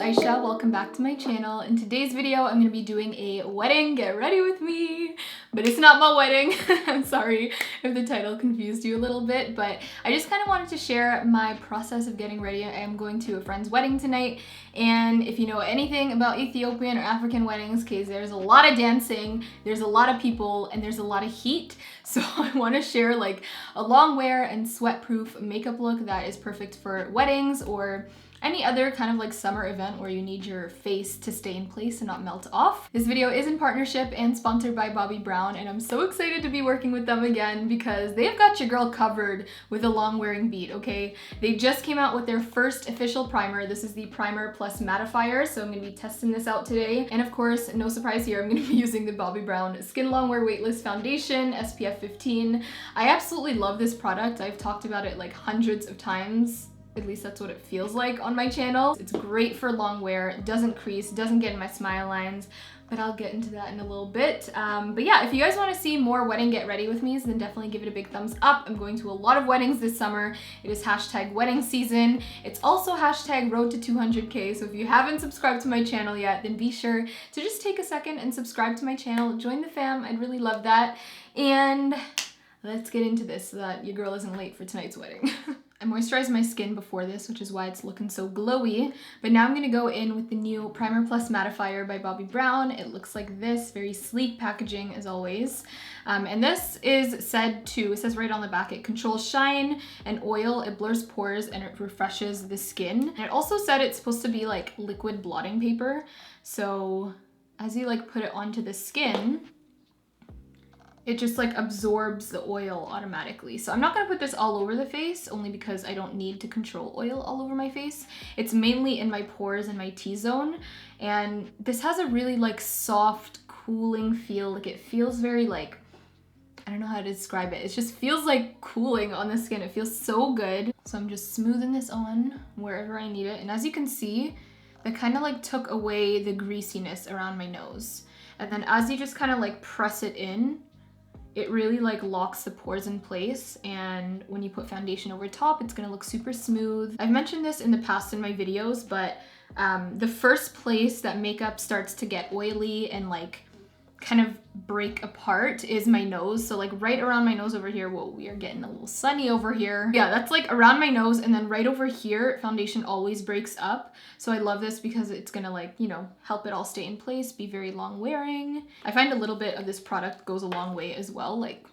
Aysha, welcome back to my channel. In today's video, I'm going to be doing a wedding get ready with me, but it's not my wedding. I'm sorry if the title confused you a little bit, but I just kind of wanted to share my process of getting ready. I am going to a friend's wedding tonight, and if you know anything about Ethiopian or African weddings, because there's a lot of dancing, there's a lot of people, and there's a lot of heat, so I want to share like a long wear and sweat-proof makeup look that is perfect for weddings or any other kind of like summer event where you need your face to stay in place and not melt off. This video is in partnership and sponsored by Bobbi Brown, and I'm so excited to be working with them again because they've got your girl covered with a long wearing bead, okay? They just came out with their first official primer. This is the Primer Plus Mattifier, so I'm gonna be testing this out today. And of course, no surprise here, I'm gonna be using the Bobbi Brown Skin Longwear Weightless Foundation, SPF 15. I absolutely love this product. I've talked about it like hundreds of times. At least that's what it feels like on my channel. It's great for long wear, it doesn't crease, it doesn't get in my smile lines, but I'll get into that in a little bit. But yeah, if you guys want to see more wedding get ready with me, then definitely give it a big thumbs up. I'm going to a lot of weddings this summer. It is hashtag wedding season. It's also hashtag road to 200K, so if you haven't subscribed to my channel yet, then be sure to just take a second and subscribe to my channel. Join the fam, I'd really love that. And let's get into this so that your girl isn't late for tonight's wedding. I moisturized my skin before this, which is why it's looking so glowy, but now I'm gonna go in with the new Primer Plus Mattifier by Bobbi Brown. It looks like this, very sleek packaging as always. And this is said to, it says right on the back, it controls shine and oil, it blurs pores, and it refreshes the skin. And it also said it's supposed to be like liquid blotting paper. So as you like put it onto the skin, it just like absorbs the oil automatically. So I'm not gonna put this all over the face only because I don't need to control oil all over my face. It's mainly in my pores and my T-zone. And this has a really like soft, cooling feel. Like it feels very like, I don't know how to describe it. It just feels like cooling on the skin. It feels so good. So I'm just smoothing this on wherever I need it. And as you can see, that kind of like took away the greasiness around my nose. And then as you just kind of like press it in, it really like locks the pores in place, and when you put foundation over top, it's gonna look super smooth. I've mentioned this in the past in my videos, but the first place that makeup starts to get oily and like kind of break apart is my nose. So like right around my nose over here, whoa, we are getting a little sunny over here. Yeah, that's like around my nose, and then right over here, foundation always breaks up. So I love this because it's gonna like, you know, help it all stay in place, be very long wearing. I find a little bit of this product goes a long way as well. Like,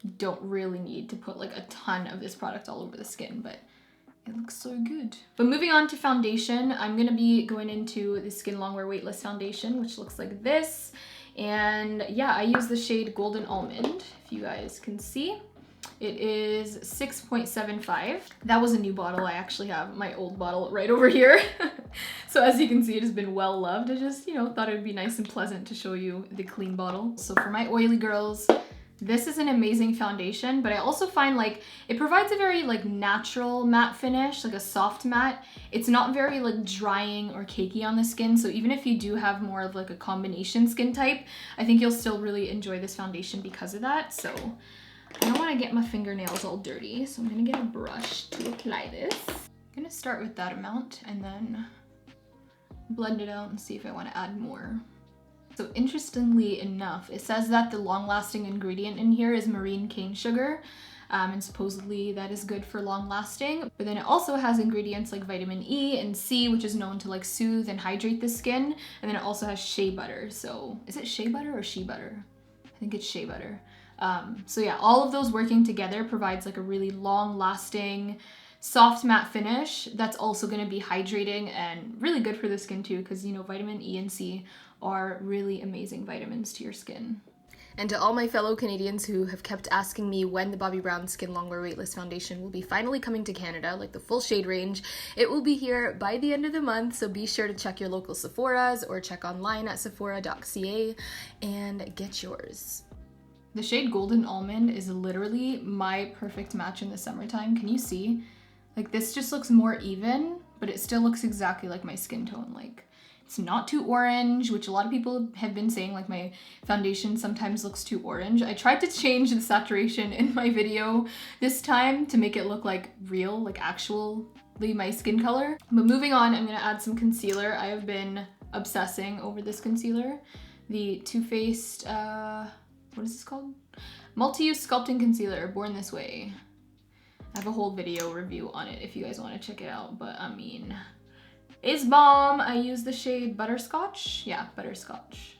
you don't really need to put like a ton of this product all over the skin, but it looks so good. But moving on to foundation, I'm gonna be going into the Skin Longwear Weightless Foundation, which looks like this. And yeah, I use the shade Golden Almond, if you guys can see. It is 6.75. That was a new bottle. I actually have my old bottle right over here. So as you can see, it has been well loved. I just, you know, thought it would be nice and pleasant to show you the clean bottle. So for my oily girls, this is an amazing foundation, but I also find like it provides a very like natural matte finish, like a soft matte. It's not very like drying or cakey on the skin, so even if you do have more of like a combination skin type, I think you'll still really enjoy this foundation because of that. So I don't want to get my fingernails all dirty, so I'm gonna get a brush to apply this. I'm gonna start with that amount and then blend it out and see if I want to add more. So interestingly enough, it says that the long-lasting ingredient in here is marine cane sugar, and supposedly that is good for long-lasting. But then it also has ingredients like vitamin E and C, which is known to like soothe and hydrate the skin. And then it also has shea butter. So is it shea butter or shea butter? I think it's shea butter. So yeah, all of those working together provides like a really long-lasting, soft matte finish that's also going to be hydrating and really good for the skin too, because you know vitamin E and C are really amazing vitamins to your skin. And to all my fellow Canadians who have kept asking me when the Bobbi Brown Skin Longwear Weightless Foundation will be finally coming to Canada, like the full shade range, it will be here by the end of the month, so be sure to check your local Sephora's or check online at sephora.ca and get yours. The shade Golden Almond is literally my perfect match in the summertime. Can you see? Like this just looks more even, but it still looks exactly like my skin tone. Like It's not too orange, which a lot of people have been saying, like my foundation sometimes looks too orange. I tried to change the saturation in my video this time to make it look like real, like actually my skin color. But moving on, I'm gonna add some concealer. I have been obsessing over this concealer. The Too Faced, what is this called? Multi-Use Sculpting Concealer, Born This Way. I have a whole video review on it if you guys want to check it out, but I mean, it's bomb. I use the shade Butterscotch. Yeah, Butterscotch.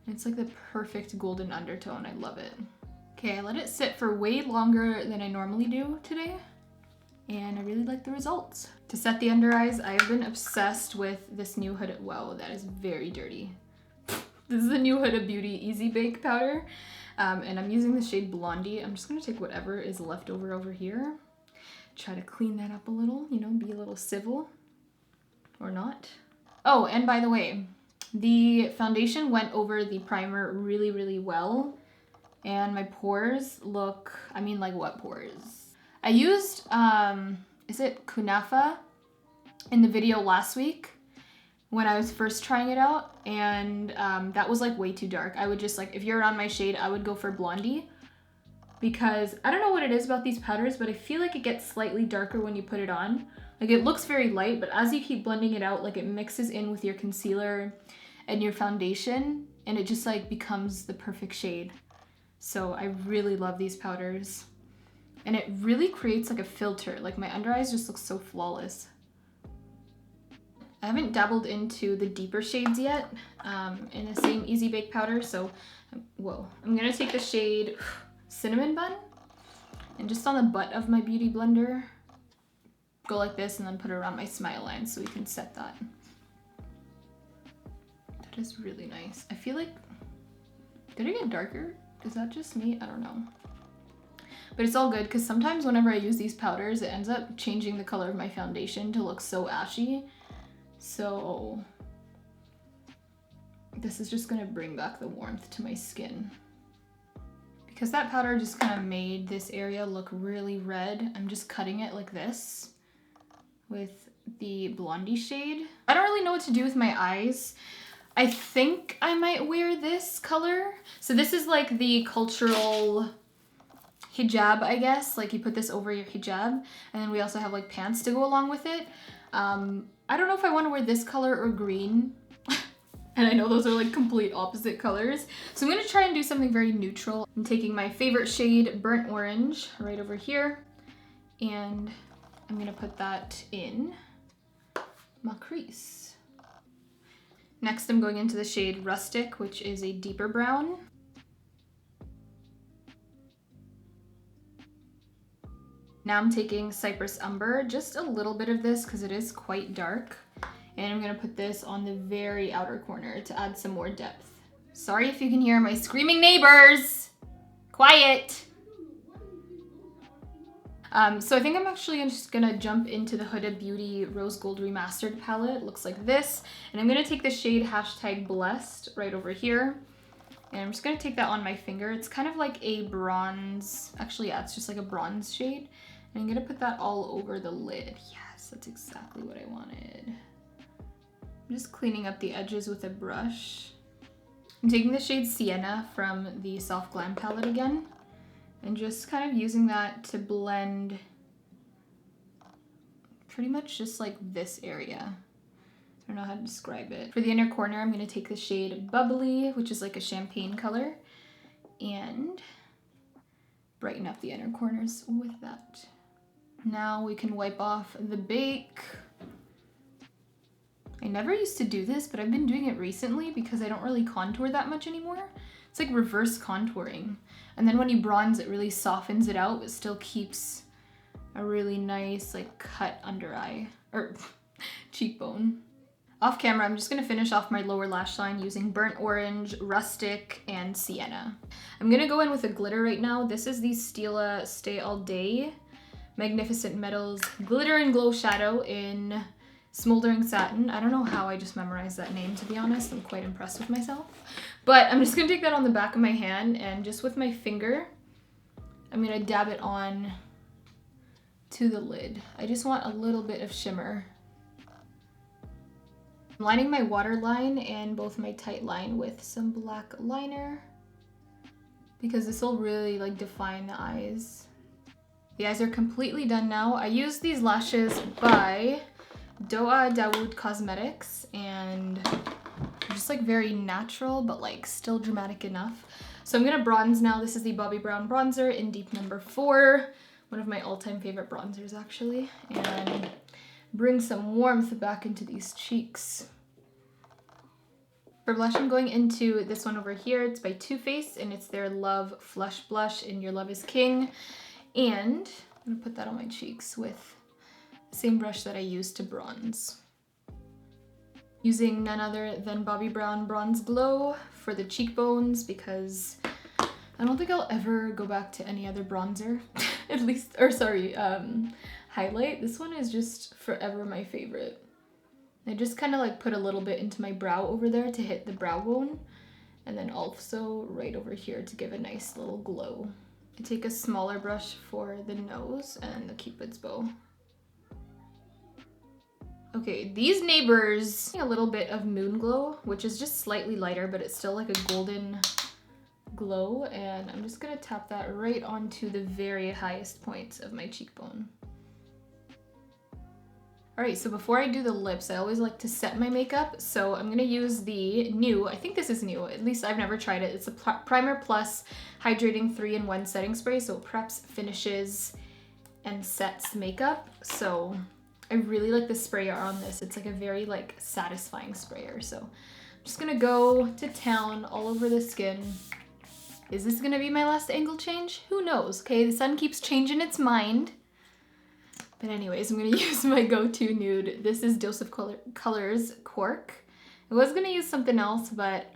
It's like the perfect golden undertone. I love it. Okay, I let it sit for way longer than I normally do today, and I really like the results. To set the under eyes, I've been obsessed with this new Huda, whoa, that is very dirty. This is the new Huda Beauty Easy Bake Powder, and I'm using the shade Blondie. I'm just gonna take whatever is left over here, try to clean that up a little, you know, be a little civil. Or not. Oh, and by the way, the foundation went over the primer really, really well. And my pores look, I mean, like what pores? I used, is it Kunafa in the video last week when I was first trying it out. And that was like way too dark. I would just like, if you're on my shade, I would go for Blondie. Because I don't know what it is about these powders, but I feel like it gets slightly darker when you put it on. Like it looks very light, but as you keep blending it out, like it mixes in with your concealer and your foundation, and it just like becomes the perfect shade. So I really love these powders. And it really creates like a filter. Like my under eyes just look so flawless. I haven't dabbled into the deeper shades yet in the same Easy Bake powder. So, whoa, I'm gonna take the shade Cinnamon Bun and just on the butt of my beauty blender, go like this and then put it around my smile line so we can set that. That is really nice. I feel like, did it get darker? Is that just me? I don't know. But it's all good because sometimes whenever I use these powders, it ends up changing the color of my foundation to look so ashy. So this is just gonna bring back the warmth to my skin. Because that powder just kind of made this area look really red, I'm just cutting it like this with the Blondie shade. I don't really know what to do with my eyes. I think I might wear this color. So this is like the cultural hijab, I guess. Like you put this over your hijab, and then we also have like pants to go along with it. I don't know if I want to wear this color or green. And I know those are like complete opposite colors. So I'm gonna try and do something very neutral. I'm taking my favorite shade, Burnt Orange, right over here. And I'm gonna put that in my crease. Next, I'm going into the shade Rustic, which is a deeper brown. Now I'm taking Cypress Umber, just a little bit of this because it is quite dark. And I'm gonna put this on the very outer corner to add some more depth. Sorry if you can hear my screaming neighbors. Quiet. So I think I'm actually just gonna jump into the Huda Beauty Rose Gold Remastered palette. It looks like this. And I'm gonna take the shade #Blessed right over here. And I'm just gonna take that on my finger. It's kind of like a bronze, actually yeah, it's just like a bronze shade. And I'm gonna put that all over the lid. Yes, that's exactly what I wanted. I'm just cleaning up the edges with a brush. I'm taking the shade Sienna from the Soft Glam palette again. And just kind of using that to blend pretty much just like this area. I don't know how to describe it. For the inner corner, I'm gonna take the shade Bubbly, which is like a champagne color, and brighten up the inner corners with that. Now we can wipe off the bake. I never used to do this, but I've been doing it recently because I don't really contour that much anymore. It's like reverse contouring. And then when you bronze, it really softens it out, but still keeps a really nice like cut under eye, or cheekbone. Off camera, I'm just gonna finish off my lower lash line using Burnt Orange, Rustic, and Sienna. I'm gonna go in with a glitter right now. This is the Stila Stay All Day Magnificent Metals Glitter and Glow Shadow in Smoldering Satin. I don't know how I just memorized that name, to be honest. I'm quite impressed with myself. But I'm just gonna take that on the back of my hand, and just with my finger, I'm gonna dab it on to the lid. I just want a little bit of shimmer. I'm lining my waterline and both my tight line with some black liner because this will really like define the eyes. The eyes are completely done now. I used these lashes by Doa Dawood Cosmetics and they're just like very natural but like still dramatic enough. So I'm gonna bronze now. This is the Bobbi Brown bronzer in Deep Number 4. One of my all-time favorite bronzers actually. And bring some warmth back into these cheeks. For blush, I'm going into this one over here. It's by Too Faced and it's their Love Flush Blush in Your Love is King. And I'm gonna put that on my cheeks with the same brush that I used to bronze. Using none other than Bobbi Brown Bronze Glow for the cheekbones because I don't think I'll ever go back to any other bronzer, at least, or sorry, highlight. This one is just forever my favorite. I just kind of like put a little bit into my brow over there to hit the brow bone and then also right over here to give a nice little glow. I take a smaller brush for the nose and the Cupid's bow. Okay, these neighbors, a little bit of Moon Glow, which is just slightly lighter, but it's still like a golden glow, and I'm just gonna tap that right onto the very highest point of my cheekbone. All right, so before I do the lips, I always like to set my makeup. So I'm gonna use the new, I think this is new, at least I've never tried it. It's a Primer Plus Hydrating 3-in-1 Setting Spray. So it preps, finishes, and sets makeup. So I really like the sprayer on this. It's like a very like satisfying sprayer. So I'm just gonna go to town all over the skin. Is this gonna be my last angle change? Who knows, okay? The sun keeps changing its mind. But anyways, I'm gonna use my go-to nude. This is Dose of Colors Cork. I was gonna use something else, but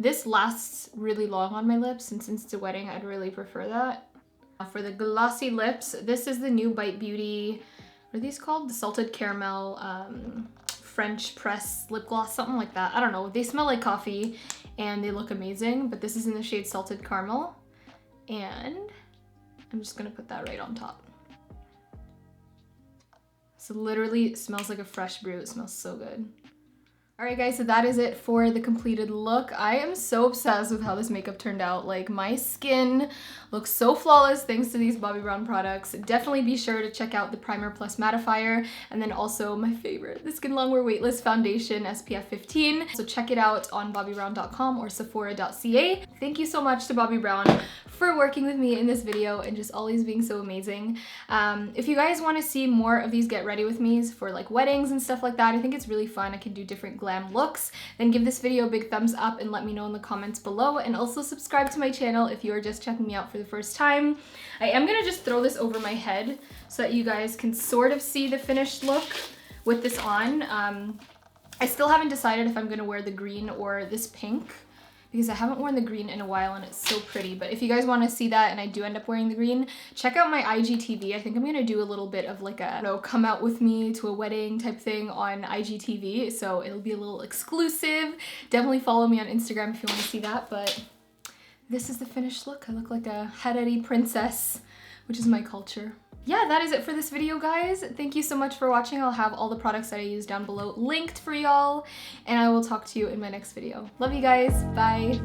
this lasts really long on my lips, and since it's a wedding, I'd really prefer that. For the glossy lips, this is the new Bite Beauty, what are these called? The Salted Caramel French Press Lip Gloss, something like that. I don't know, they smell like coffee and they look amazing, but this is in the shade Salted Caramel. And I'm just gonna put that right on top. So literally it smells like a fresh brew. It smells so good. All right guys, so that is it for the completed look. I am so obsessed with how this makeup turned out. Like my skin looks so flawless thanks to these Bobbi Brown products. Definitely be sure to check out the Primer Plus Mattifier, and then also my favorite, the Skin Longwear Weightless Foundation SPF 15. So check it out on bobbybrown.com or sephora.ca. Thank you so much to Bobbi Brown for working with me in this video and just always being so amazing. If you guys want to see more of these get ready with me's for like weddings and stuff like that, I think it's really fun. I can do different glam looks. Then give this video a big thumbs up and let me know in the comments below, and also subscribe to my channel if you are just checking me out for the first time. I am gonna just throw this over my head so that you guys can sort of see the finished look with this on. I still haven't decided if I'm gonna wear the green or this pink, because I haven't worn the green in a while and it's so pretty. But if you guys want to see that and I do end up wearing the green, check out my IGTV. I think I'm gonna do a little bit of like a, you know, come out with me to a wedding type thing on IGTV. So it'll be a little exclusive. Definitely follow me on Instagram if you want to see that. But this is the finished look. I look like a Harari princess, which is my culture. Yeah, that is it for this video, guys. Thank you so much for watching. I'll have all the products that I use down below linked for y'all, and I will talk to you in my next video. Love you guys. Bye.